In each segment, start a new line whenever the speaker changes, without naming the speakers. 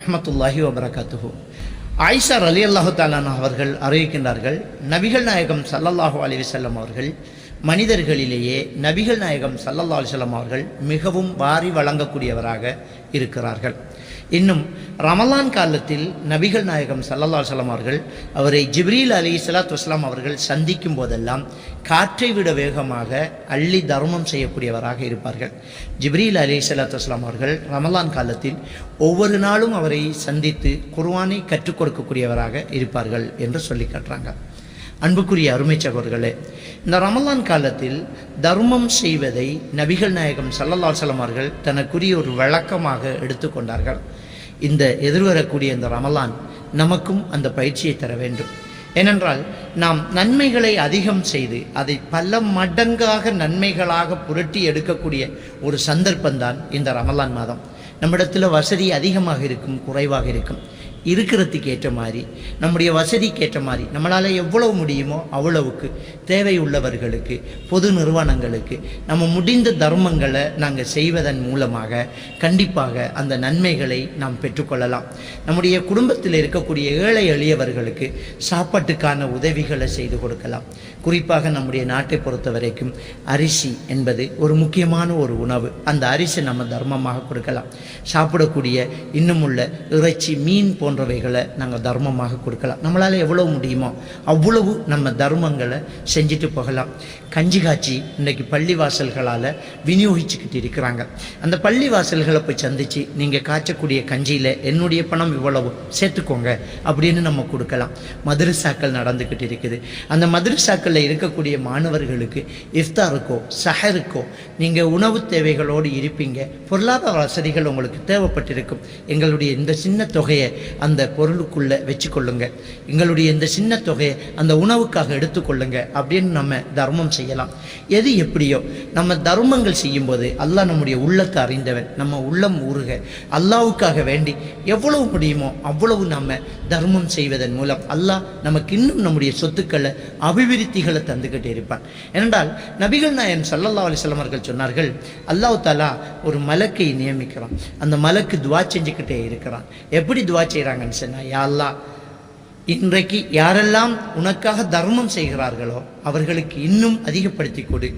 ரஹ்மத்துல்லாஹி வபரகாத்துஹு. ஆயிஷா ரலியல்லாஹு தஆலா அவர்கள் அறிவிக்கின்றார்கள், நபிகள் நாயகம் ஸல்லல்லாஹு அலைஹி வஸல்லம் அவர்கள் மனிதர்களிலேயே நபிகள் நாயகம் ஸல்லல்லாஹு அலைஹி வஸல்லம் அவர்கள் மிகவும் வாரி வழங்கக்கூடியவராக இருக்கிறார்கள். இன்னும் ரமலான் காலத்தில் நபிகள் நாயகம் ஸல்லல்லாஹு அலைஹி வஸல்லம் அவர்கள் அவரை ஜிப்ரீல் அலைஹிஸ்ஸலாத்து வஸ்ஸலாம் அவர்கள் சந்திக்கும் போதெல்லாம் காற்றை விட வேகமாக அள்ளி தர்மம் செய்யக்கூடியவராக இருப்பார்கள். ஜிப்ரீல் அலைஹிஸ்ஸலாத்து வஸ்ஸலாம் அவர்கள் ரமலான் காலத்தில் ஒவ்வொரு நாளும் அவரை சந்தித்து குர்ஆனை கற்றுக் கொடுக்கக்கூடியவராக இருப்பார்கள் என்று சொல்லி காட்டுறாங்க. அன்புக்குரிய அருமை சகோதரர்களே, இந்த ரமலான் காலத்தில் தர்மம் செய்வதை நபிகள் நாயகம் ஸல்லல்லாஹு அலைஹி வஸல்லம் அவர்கள் தனக்குரிய ஒரு வழக்கமாக எடுத்துக்கொண்டார்கள். இந்த எதிர்வரக்கூடிய இந்த ரமலான் நமக்கும் அந்த பயிற்சியை தர வேண்டும். ஏனென்றால் நாம் நன்மைகளை அதிகம் செய்து அதை பல மடங்காக நன்மைகளாக புரட்டி எடுக்கக்கூடிய ஒரு சந்தர்ப்பம்தான் இந்த ரமலான் மாதம். நம்மிடத்தில் வசதி அதிகமாக இருக்கும், குறைவாக இருக்கும். இருக்கிறதுக்கு ஏற்ற மாதிரி, நம்முடைய வசதிக்கு ஏற்ற மாதிரி நம்மளால் எவ்வளவு முடியுமோ அவ்வளவுக்கு தேவை உள்ளவர்களுக்கு, பொது நிறுவனங்களுக்கு நம்ம முடிந்த தர்மங்களை நாங்கள் செய்வதன் மூலமாக கண்டிப்பாக அந்த நன்மைகளை நாம் பெற்றுக்கொள்ளலாம். நம்முடைய குடும்பத்தில் இருக்கக்கூடிய ஏழை எளியவர்களுக்கு சாப்பாட்டுக்கான உதவிகளை செய்து கொடுக்கலாம். குறிப்பாக நம்முடைய நாட்டை பொறுத்த வரைக்கும் அரிசி என்பது ஒரு முக்கியமான ஒரு உணவு. அந்த அரிசி நம்ம தர்மமாக கொடுக்கலாம். சாப்பிடக்கூடிய இன்னும் உள்ள இறைச்சி, மீன் போன்றவைகளை நாங்கள் தர்மமாக கொடுக்கலாம். நம்மளால் எவ்வளவு முடியுமோ அவ்வளவு நம்ம தர்மங்களை செஞ்சுட்டு போகலாம். கஞ்சி காய்ச்சி இன்றைக்கி பள்ளிவாசல்களால் விநியோகிச்சுக்கிட்டு இருக்கிறாங்க. அந்த பள்ளிவாசல்களை போய் சந்தித்து நீங்கள் காய்ச்சக்கூடிய கஞ்சியில் என்னுடைய பணம் இவ்வளவு சேர்த்துக்கோங்க அப்படின்னு நம்ம கொடுக்கலாம். மதரசாக்கள் நடந்துக்கிட்டு இருக்குது. அந்த மதரசாக்களில் இருக்கக்கூடிய மாணவர்களுக்கு இஃப்தாருக்கோ சஹருக்கோ நீங்கள் உணவு தேவைகளோடு இருப்பீங்க, பொருளாதார வசதிகள் உங்களுக்கு தேவைப்பட்டிருக்கும். எங்களுடைய இந்த சின்ன தொகையை அந்த பொருளுக்குள்ளே வச்சுக்கொள்ளுங்க, எங்களுடைய இந்த சின்ன தொகையை அந்த உணவுக்காக எடுத்துக்கொள்ளுங்க அப்படின்னு நம்ம தர்மம் செய்யலாம். எது எப்படியோ நம்ம தர்மங்கள் செய்யும்போது அல்லாஹ் நம்முடைய உள்ளத்தை அறிந்தவன். நம்ம உள்ளம் ஊறுக அல்லாஹ்வுக்காக வேண்டி எவ்வளவு முடியுமோ அவ்வளவு நம்ம தர்மம் செய்வதன் மூலம் அல்லாஹ் நமக்கு இன்னும் நம்முடைய சொத்துக்களை அபிவிருத்திகளை தந்துக்கிட்டே இருப்பான். ஏனென்றால் நபிகள் நாயகம் ஸல்லல்லாஹு அலைஹி வஸல்லம் அவர்கள் சொன்னார்கள், அல்லாஹ் தஆலா ஒரு மலக்கை நியமிக்கிறான். அந்த மலக்கு துஆ செஞ்சுக்கிட்டே இருக்கிறான். எப்படி துஆ செய்கிறாங்கன்னு சொன்னால், யா அல்லாஹ், இன்றைக்கு யாரெல்லாம் உனக்காக தர்மம் செய்கிறார்களோ அவர்களுக்கு இன்னும் அதிகப்படுத்தி கொடு,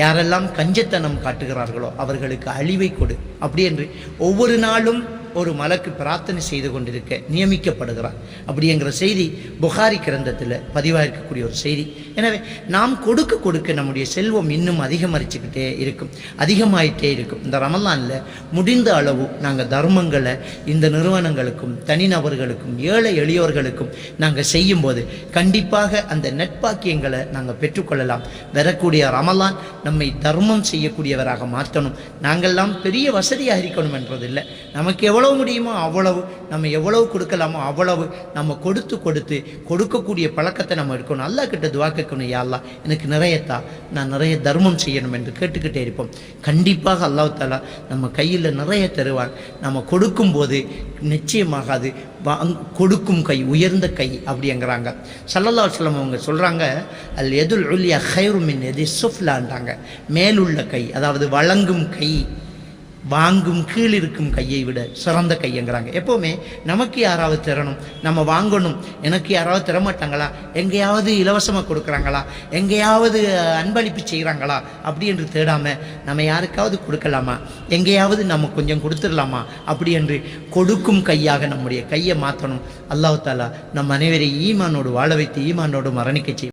யாரெல்லாம் கஞ்சத்தனம் காட்டுகிறார்களோ அவர்களுக்கு அழிவை கொடு, அப்படி என்று ஒவ்வொரு நாளும் ஒரு மலக்கு பிரார்த்தனை செய்து கொண்டிருக்க நியமிக்கப்படுகிறார். அப்படிங்கிற செய்தி புகாரி கிரந்தத்தில் பதிவாக இருக்கக்கூடிய ஒரு செய்தி. எனவே நாம் கொடுக்க கொடுக்க நம்முடைய செல்வம் இன்னும் அதிகமரிச்சுக்கிட்டே இருக்கும், அதிகமாயிட்டே இருக்கும். இந்த ரமலானில் முடிந்த அளவு நாங்கள் தர்மங்களை இந்த நிறுவனங்களுக்கும் தனிநபர்களுக்கும் ஏழை எளியோர்களுக்கும் நாங்கள் செய்யும்போது கண்டிப்பாக அந்த நட்பாக்கியங்களை நாங்கள் பெற்றுக்கொள்ளலாம். வரக்கூடிய ரமலான் நம்மை தர்மம் செய்யக்கூடியவராக மாற்றணும். நாங்கள்லாம் பெரிய வசதியாக இருக்கணும் என்றதில்லை. நமக்கு எவ்வளவு முடியுமோ அவ்வளவு, நம்ம எவ்வளவு கொடுக்கலாமோ அவ்வளவு நம்ம கொடுத்து கொடுத்து கொடுக்கக்கூடிய பழக்கத்தை நம்ம இருக்கணும். அல்லாஹ் கிட்ட துஆ கேட்கணும், யா அல்லாஹ் எனக்கு நிறையத்தா, நான் நிறைய தர்மம் செய்யணும் என்று கேட்டுக்கிட்டே இருப்போம். கண்டிப்பாக அல்லாஹ் தஆலா நம்ம கையில் நிறைய தருவான். நம்ம கொடுக்கும்போது நிச்சயமாக அது கொடுக்கும் கை உயர்ந்த கை அப்படிங்கிறாங்க. ஸல்லல்லாஹு அலைஹி வஸல்லம் அவங்க சொல்கிறாங்க, அல் யதுல் உல்யா கைரு மின் யதி சுஃப்லான்றாங்க. மேலுள்ள கை, அதாவது வழங்கும் கை வாங்கும் கீழ் இருக்கும் கையை விட சிறந்த கைங்கிறாங்க. எப்போவுமே நமக்கு யாராவது தரணும், நம்ம வாங்கணும், எனக்கு யாராவது தரமாட்டாங்களா, எங்கேயாவது இலவசமாக கொடுக்குறாங்களா, எங்கேயாவது அன்பளிப்பு செய்கிறாங்களா அப்படி என்று தேடாமல் நம்ம யாருக்காவது கொடுக்கலாமா, எங்கேயாவது நம்ம கொஞ்சம் கொடுத்துடலாமா அப்படி என்று கொடுக்கும் கையாக நம்முடைய கையை மாற்றணும். அல்லாஹ் தஆலா நம் அனைவரை ஈமானோடு வாழ வைத்து ஈமானோடு மரணிக்க செய்யும்.